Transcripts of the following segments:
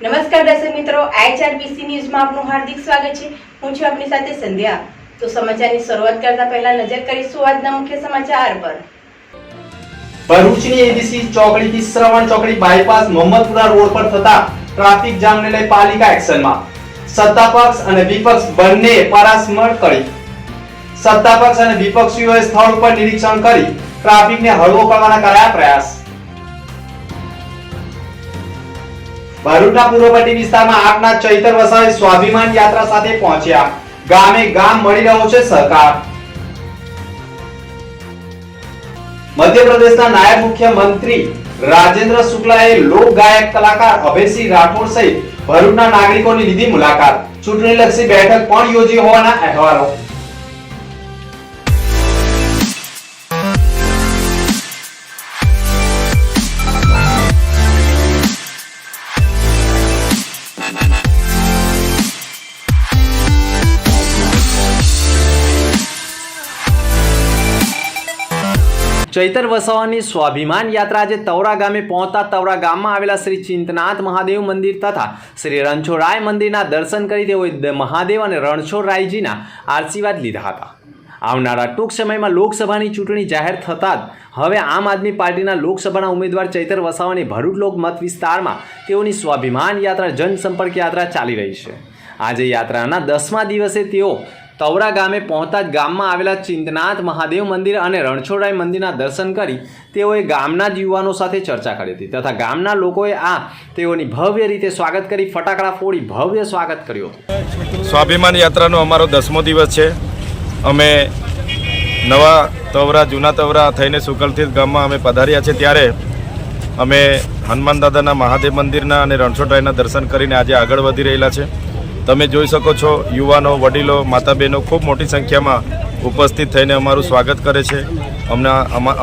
નમસ્કાર દર્શક મિત્રો, IHRBC ન્યૂઝમાં આપનું હાર્દિક સ્વાગત છે. હું છું આપની સાથે સંધ્યા. તો સમાચારની શરૂઆત કરતા પહેલા નજર કરીશું આજના મુખ્ય સમાચાર પર. ભરૂચની એબીસી ચોકડીથી શ્રવણ ચોકડી બાયપાસ મોહમ્મદપુરા રોડ પર થતા ટ્રાફિક જામને લઈ પાલિકા એક્શનમાં. સત્તાપક્ષ અને વિપક્ષ બંને પરામર્શ કરી. સત્તાપક્ષ અને વિપક્ષીઓએ સ્થળ પર નિરીક્ષણ કરી ટ્રાફિકને હળવો કરવાના કર્યા પ્રયાસ. ભરૂચના પૂર્વપટ્ટી વિસ્તારમાં આપના ચૈતર વસાવે સ્વાભિમાન યાત્રા સાથે પહોંચ્યા. ગામે ગામ મળી રહ્યો છે સહકાર. મધ્યપ્રદેશના નાયબ મુખ્યમંત્રી રાજેન્દ્ર શુક્લાએ લોક ગાયક કલાકાર અભયસિંહ રાઠોડ સહિત ભરૂચના નાગરિકોની લીધી મુલાકાત. ચૂંટણીલક્ષી બેઠક પણ યોજી હોવાના અહેવાલો. ચૈતર વસાવાની સ્વાભિમાન યાત્રા આજે તવરા ગામે પહોંચતા તવરા ગામમાં આવેલા શ્રી ચિંતનાથ મહાદેવ મંદિર તથા શ્રી રણછોડરાય મંદિરના દર્શન કરી તેઓએ મહાદેવ અને રણછોડરાયજીના આશીર્વાદ લીધા હતા. આવનારા ટૂંક સમયમાં લોકસભાની ચૂંટણી જાહેર થતાં જ હવે આમ આદમી પાર્ટીના લોકસભાના ઉમેદવાર ચૈતર વસાવાની ભરૂચ લોક મત વિસ્તારમાં તેઓની સ્વાભિમાન યાત્રા જનસંપર્ક યાત્રા ચાલી રહી છે. આજે યાત્રાના 10મા દિવસે તેઓ તવરા ગામે પહોંચતા જ ગામમાં આવેલા ચિંતનાથ મહાદેવ મંદિર અને રણછોડરાય મંદિરના દર્શન કરી તેઓએ ગામના જ યુવાનો સાથે ચર્ચા કરી હતી તથા ગામના લોકોએ તેઓની ભવ્ય રીતે સ્વાગત કરી ફટાકડા ફોડી ભવ્ય સ્વાગત કર્યું હતું. સ્વાભિમાન યાત્રાનો અમારો 10મો દિવસ છે. અમે નવા તવરા જૂના તવરા થઈને સુકલતીર્થ ગામમાં અમે પધાર્યા છે. ત્યારે અમે હનુમાન દાદાના મહાદેવ મંદિરના અને રણછોડરાયના દર્શન કરીને આજે આગળ વધી રહેલા છે. તમે જોઈ શકો છો, યુવાનો, વડીલો, માતા બહેનો ખૂબ મોટી સંખ્યામાં ઉપસ્થિત થઈને અમારું સ્વાગત કરે છે.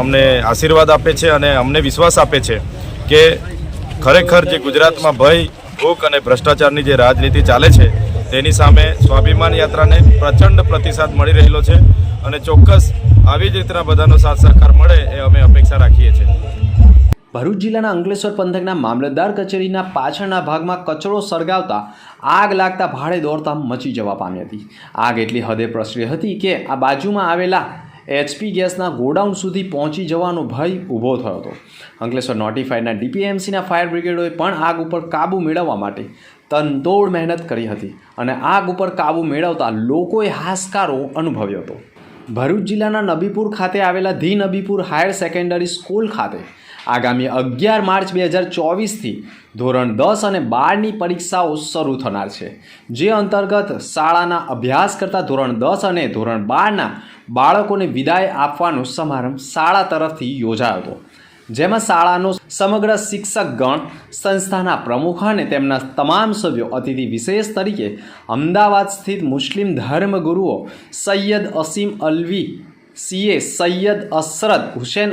અમને આશીર્વાદ આપે છે અને અમને વિશ્વાસ આપે છે કે ખરેખર જે ગુજરાતમાં ભય, ભૂખ અને ભ્રષ્ટાચારની જે રાજનીતિ ચાલે છે તેની સામે સ્વાભિમાન યાત્રાને પ્રચંડ પ્રતિસાદ મળી રહેલો છે અને ચોક્કસ આવી જ રીતના બધાનો સાથ સહકાર મળે એ અમે અપેક્ષા રાખીએ છીએ. ભરૂચ જિલ્લાના અંકલેશ્વર પંથકના મામલતદાર કચેરીના પાછળના ભાગમાં કચરો સળગાવતા આગ લાગતા ભાડે દોડતા મચી જવા પામી હતી. આગ એટલી હદે પ્રસરી હતી કે આ બાજુમાં આવેલા HP ગેસના ગોડાઉન સુધી પહોંચી જવાનો ભય ઊભો થયો હતો. અંકલેશ્વર નોટિફાઈડના DPMCના ફાયર બ્રિગેડોએ પણ આગ ઉપર કાબૂ મેળવવા માટે તનતોડ મહેનત કરી હતી અને આગ ઉપર કાબૂ મેળવતા લોકોએ હાશકારો અનુભવ્યો હતો. ભરૂચ જિલ્લાના નબીપુર ખાતે આવેલા the Nabipur higher secondary school ખાતે આગામી 11 માર્ચ 2024થી ધોરણ 10 અને 12ની પરીક્ષાઓ શરૂ થનાર છે. જે અંતર્ગત શાળાના અભ્યાસ કરતા ધોરણ 10 અને ધોરણ 12ના બાળકોને વિદાય આપવાનો સમારંભ શાળા તરફથી યોજાયો હતો. જેમાં શાળાનો સમગ્ર શિક્ષકગણ, સંસ્થાના પ્રમુખ અને તેમના તમામ સભ્યો અતિથિ વિશેષ તરીકે અમદાવાદ સ્થિત મુસ્લિમ ધર્મગુરુઓ સૈયદ અસીમ અલ્વી CA, સૈયદ અશરદ હુસેન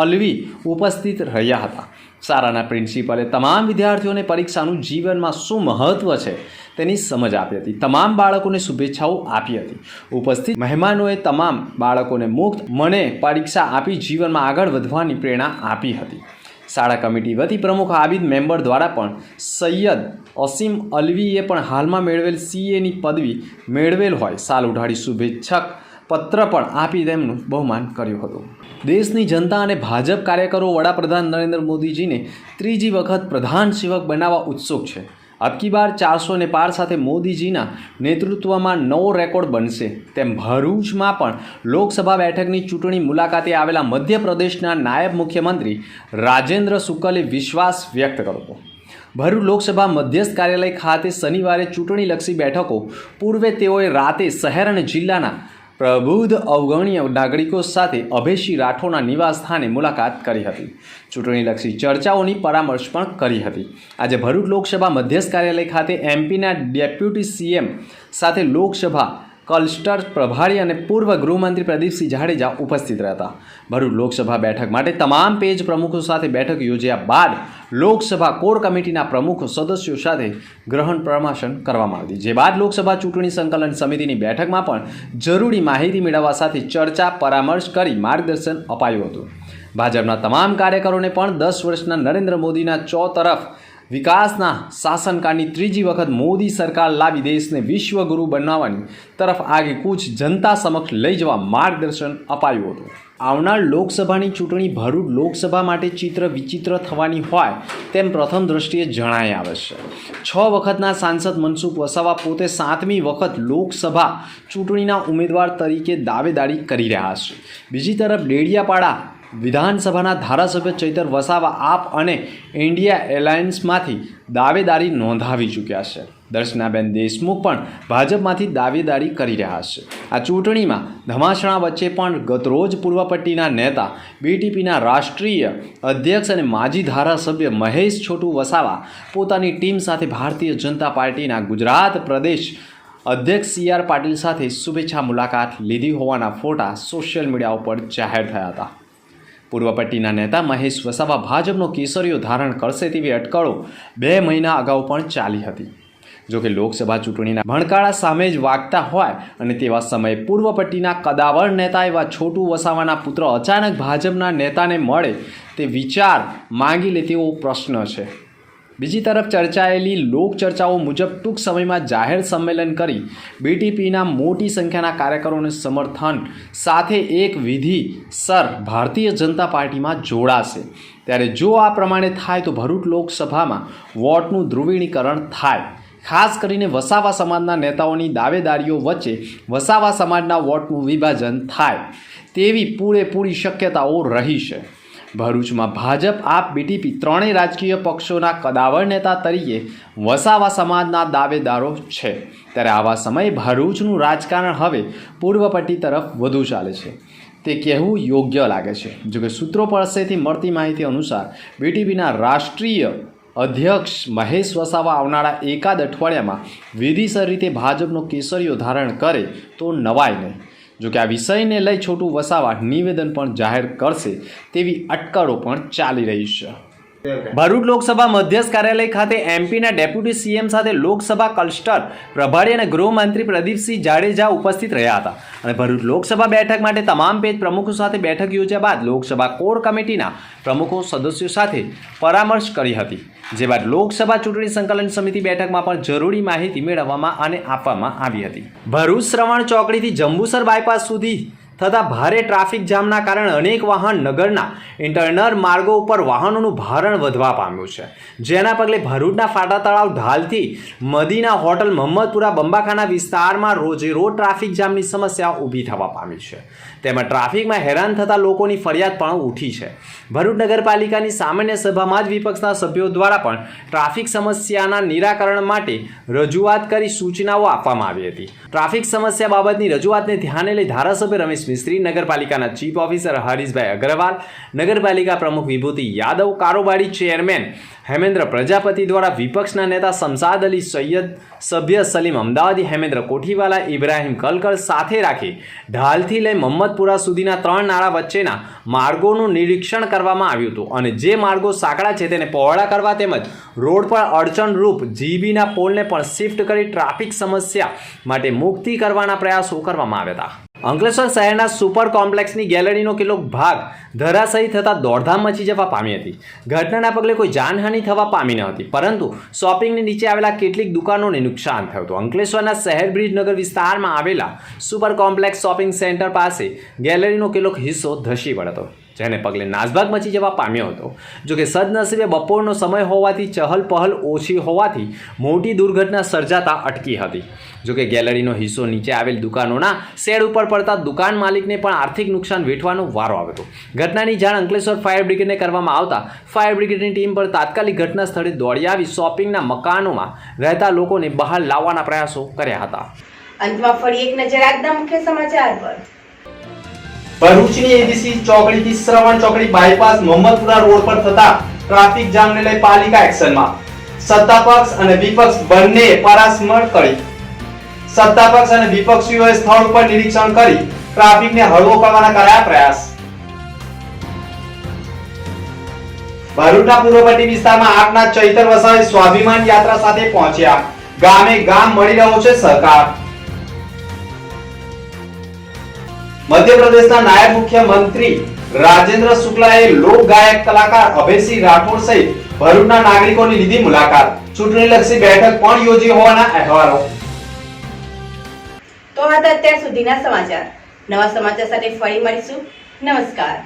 અલ્વી ઉપસ્થિત રહ્યા હતા. શાળાના પ્રિન્સિપલે તમામ વિદ્યાર્થીઓને પરીક્ષાનું જીવનમાં શું મહત્વ છે તેની સમજ આપી હતી. તમામ બાળકોને શુભેચ્છાઓ આપી હતી. ઉપસ્થિત મહેમાનોએ તમામ બાળકોને મુક્ત મને પરીક્ષા આપી જીવનમાં આગળ વધવાની પ્રેરણા આપી હતી. શાળા કમિટી વતી પ્રમુખ આબિદ મેમ્બર દ્વારા પણ સૈયદ અસીમ અલ્વીએ પણ હાલમાં મેળવેલ CAની પદવી મેળવેલ હોય સાલ ઉઢાડી શુભેચ્છક પત્ર પણ આપી તેમનું બહુમાન કર્યું હતું. દેશની જનતા અને ભાજપ કાર્યકરો વડાપ્રધાન નરેન્દ્ર મોદીજીને ત્રીજી વખત પ્રધાન સેવક બનાવવા ઉત્સુક છે. અબકી બાર 400 ને પાર સાથે મોદીજીના નેતૃત્વમાં નવો રેકોર્ડ બનશે તેમ ભરૂચમાં પણ લોકસભા બેઠકની ચૂંટણી મુલાકાતે આવેલા મધ્યપ્રદેશના નાયબ મુખ્યમંત્રી રાજેન્દ્ર શુક્લે વિશ્વાસ વ્યક્ત કર્યો હતો. ભરૂચ લોકસભા મધ્યસ્થ કાર્યાલય ખાતે શનિવારે ચૂંટણીલક્ષી બેઠકો પૂર્વે તેઓએ રાતે શહેર અને જિલ્લાના પ્રબુદ્ધ અવગણ્ય નાગરિકો સાથે અભયસિંહ રાઠોડના નિવાસ સ્થાને મુલાકાત કરી હતી. ચૂંટણીલક્ષી ચર્ચાઓની પરામર્શ પણ કરી હતી. આજે ભરૂચ લોકસભા મધ્યસ્થ કાર્યાલય ખાતે MPના ડેપ્યુટી CM સાથે લોકસભા ક્લસ્ટર પ્રભારી અને પૂર્વ ગૃહમંત્રી પ્રદીપસિંહ જાડેજા ઉપસ્થિત રહ્યા. ભરૂચ લોકસભા બેઠક માટે તમામ પેજ પ્રમુખો સાથે બેઠક યોજ્યા બાદ લોકસભા કોર કમિટીના પ્રમુખ સદસ્યો સાથે ગ્રહણ પ્રમાશન કરવામાં આવી. જે બાદ લોકસભા ચૂંટણી સંકલન સમિતિની બેઠકમાં પણ જરૂરી માહિતી મેળવવા સાથે ચર્ચા પરામર્શ કરી માર્ગદર્શન અપાયું હતું. ભાજપના તમામ કાર્યકરોને પણ 10 વર્ષના નરેન્દ્ર મોદીના ચોતરફ વિકાસના શાસનકાળની ત્રીજી વખત મોદી સરકાર લાવી દેશને વિશ્વગુરુ બનાવવાની તરફ આગે કૂચ જનતા સમક્ષ લઈ જવા માર્ગદર્શન અપાયું હતું. આવનાર લોકસભાની ચૂંટણી ભરૂચ લોકસભા માટે ચિત્ર વિચિત્ર થવાની હોય તેમ પ્રથમ દ્રષ્ટિએ જણાઈ આવે છે. 6 વખતના સાંસદ મનસુખ વસાવા પોતે 7મી વખત લોકસભા ચૂંટણીના ઉમેદવાર તરીકે દાવેદારી કરી રહ્યા છે. બીજી તરફ ડેડિયાપાડા વિધાનસભાના ધારાસભ્ય ચૈતર વસાવા આપ અને ઇન્ડિયા એલાયન્સમાંથી દાવેદારી નોંધાવી ચૂક્યા છે. દર્શનાબેન દેશમુખ પણ ભાજપમાંથી દાવેદારી કરી રહ્યા છે. આ ચૂંટણીમાં ધમાસણા વચ્ચે પણ ગતરોજ પૂર્વ પટ્ટીના નેતા બીટીપીના રાષ્ટ્રીય અધ્યક્ષ અને માજી ધારાસભ્ય મહેશ છોટુ વસાવા પોતાની ટીમ સાથે ભારતીય જનતા પાર્ટીના ગુજરાત પ્રદેશ અધ્યક્ષ CR પાટીલ સાથે શુભેચ્છા મુલાકાત લીધી હોવાના ફોટા સોશિયલ મીડિયા ઉપર જાહેર થયા હતા. પૂર્વ પટ્ટીના નેતા મહેશ વસાવા ભાજપનો કેસરીઓ ધારણ કરશે તેવી અટકળો 2 મહિના અગાઉ પણ ચાલી હતી. જોકે લોકસભા ચૂંટણીના ભણકાળા સામે જ વાગતા હોય અને તેવા સમયે પૂર્વ પટ્ટીના કદાવર નેતા એવા છોટુ વસાવાના પુત્ર અચાનક ભાજપના નેતાને મળે તે વિચાર માંગી લે તેવો પ્રશ્ન છે. બીજી તરફ ચર્ચાયેલી લોકચર્ચાઓ મુજબ ટૂંક સમયમાં જાહેર સંમેલન કરી બીટીપીના મોટી સંખ્યાના કાર્યકરોને સમર્થન સાથે એક વિધિસર ભારતીય જનતા પાર્ટીમાં જોડાશે. ત્યારે જો આ પ્રમાણે થાય તો ભરૂચ લોકસભામાં વોટનું ધ્રુવીકરણ થાય. ખાસ કરીને વસાવા સમાજના નેતાઓની દાવેદારીઓ વચ્ચે વસાવા સમાજના વોટનું વિભાજન થાય તેવી પૂરેપૂરી શક્યતાઓ રહી છે. ભરૂચમાં ભાજપ આપ બીટીપી ત્રણેય રાજકીય પક્ષોના કદાવર નેતા તરીકે વસાવા સમાજના દાવેદારો છે. ત્યારે આવા સમયે ભરૂચનું રાજકારણ હવે પૂર્વ પટ્ટી તરફ વધુ ચાલે છે તે કહેવું યોગ્ય લાગે છે. જોકે સૂત્રો પાસેથી મળતી માહિતી અનુસાર બીટીપીના રાષ્ટ્રીય અધ્યક્ષ મહેશ વસાવા આવનારા એકાદ અઠવાડિયામાં વિધિસર રીતે ભાજપનો કેસરીઓ ધારણ કરે તો નવાય નહીં. જોકે આ વિષયને લઈ છોટુ વસાવા નિવેદન પણ જાહેર કરશે તેવી અટકળો પણ ચાલી રહી છે. ભરૂચ લોકસભા મધ્યસ્થ કાર્યાલય ખાતે એમપીના ડેપ્યુટી CM સાથે લોકસભા ક્લસ્ટર પ્રભારી અને ગૃહમંત્રી પ્રદીપસિંહ જાડેજા ઉપસ્થિત રહ્યા હતા અને ભરૂચ લોકસભા બેઠક માટે તમામ પેજ પ્રમુખો સાથે બેઠક યોજ્યા બાદ લોકસભા કોર કમિટીના પ્રમુખો સદસ્યો સાથે પરામર્શ કરી હતી. જે બાદ લોકસભા ચૂંટણી સંકલન સમિતિ બેઠકમાં પણ જરૂરી માહિતી મેળવવામાં અને આપવામાં આવી હતી. ભરૂચ શ્રવણ ચોકડીથી જંબુસર બાયપાસ સુધી થતા ભારે ટ્રાફિક જામના કારણે અનેક વાહન નગરના ઇન્ટરનલ માર્ગો ઉપર વાહનોનું ભારણ વધવા પામ્યું છે. જેના પગલે ભરૂચના ફાટા તળાવ ઢાલથી મદીના હોટલ મહમ્મદપુરા બંબાખાના વિસ્તારમાં રોજે રોજ ટ્રાફિક જામની સમસ્યા ઊભી થવા પામી છે. તેમાં ટ્રાફિકમાં હેરાન થતા લોકોની ફરિયાદ પણ ઉઠી છે. ભરૂચ નગરપાલિકાની સામાન્ય સભામાં જ વિપક્ષના સભ્યો દ્વારા પણ ટ્રાફિક સમસ્યાના નિરાકરણ માટે રજૂઆત કરી સૂચનાઓ આપવામાં આવી હતી. ટ્રાફિક સમસ્યા બાબતની રજૂઆતને ધ્યાને લઈ ધારાસભ્ય રમેશ મિસ્ત્રી, નગરપાલિકાના ચીફ ઓફિસર હરીશભાઈ અગ્રવાલ, નગરપાલિકા પ્રમુખ વિભૂતિ યાદવ, કારોબારી ચેરમેન હેમેન્દ્ર પ્રજાપતિ દ્વારા વિપક્ષના નેતા શમશાદ અલી સૈયદ, સભ્ય સલીમ અમદાવાદી, હેમેન્દ્ર કોઠીવાલા, ઇબ્રાહિમ કલકર સાથે રાખી ઢાલથી લઈ મહમ્મદપુરા સુધીના 3 નાળા વચ્ચેના માર્ગોનું નિરીક્ષણ કરવામાં આવ્યું હતું અને જે માર્ગો સાંકડા છે તેને પહોળા કરવા તેમજ રોડ પર અડચણરૂપ જીબીના પોલને પણ શિફ્ટ કરી ટ્રાફિક સમસ્યા માટે મુક્તિ કરવાના પ્રયાસો કરવામાં આવ્યા હતા. અંકલેશ્વર શહેરના સુપર કોમ્પ્લેક્સની ગેલેરીનો કેટલોક ભાગ ધરાશયી થતાં દોડધામ મચી જવા પામી હતી. ઘટનાના પગલે કોઈ જાનહાનિ થવા પામી ન હતી, પરંતુ શોપિંગની નીચે આવેલા કેટલીક દુકાનોને નુકસાન થયું હતું. અંકલેશ્વરના શહેર બ્રિજનગર વિસ્તારમાં આવેલા સુપર કોમ્પ્લેક્સ શોપિંગ સેન્ટર પાસે ગેલેરીનો કેટલોક હિસ્સો ધસી પડ્યો હતો, જેને પગલે નાસભાગ મચી જવા પામ્યો હતો. જોકે સદનસીબે બપોરનો સમય હોવાથી ચહલ પહલ ઓછી હોવાથી મોટી દુર્ઘટના સર્જાતા અટકી હતી. જોકે ગેલેરીનો હિસ્સો નીચે આવેલ દુકાનોના શેડ ઉપર પડતા દુકાન માલિકને પણ આર્થિક નુકસાન વેઠવાનો વારો આવ્યો હતો. ઘટનાની જાણ અંકલેશ્વર ફાયર બ્રિગેડને કરવામાં આવતા ફાયર બ્રિગેડની ટીમ પર તાત્કાલિક ઘટના સ્થળે દોડી આવી શોપિંગના મકાનોમાં રહેતા લોકોને બહાર લાવવાના પ્રયાસો કર્યા હતા. અંતમાં ફરી એક નજર આજના મુખ્ય સમાચાર પર. ભરૂચની ABC ચોકડીથી શ્રવણ ચોકડી બાયપાસ મહમ્મદપુરા રોડ પર થતા ટ્રાફિક જામને લઈ પાલિકા એક્શનમાં. સત્તાપક્ષ અને વિપક્ષ બંને પરામર્શ કરી. સત્તાપક્ષ અને વિપક્ષીઓએ સ્થળ ઉપર નિરીક્ષણ કરી ટ્રાફિકને હળવો કરવાના કર્યા પ્રયાસ. ભરૂચના પૂર્વપટ્ટી વિસ્તારમાં આપના ચૈતર વસાવે સ્વાભિમાન યાત્રા સાથે પહોંચ્યા. ગામે ગામ મળી રહ્યો છે સહકાર. મધ્યપ્રદેશના નાયબ મુખ્યમંત્રી રાજેન્દ્ર શુક્લાએ લોક ગાયક કલાકાર અભયસિંહ રાઠોડ સહિત ભરૂચના નાગરિકોની લીધી મુલાકાત. ચૂંટણીલક્ષી બેઠક પણ યોજી હોવાના અહેવાલો. તો આ હતા અત્યાર સુધીના સમાચાર. નવા સમાચાર સાથે ફરી મળીશું. નમસ્કાર.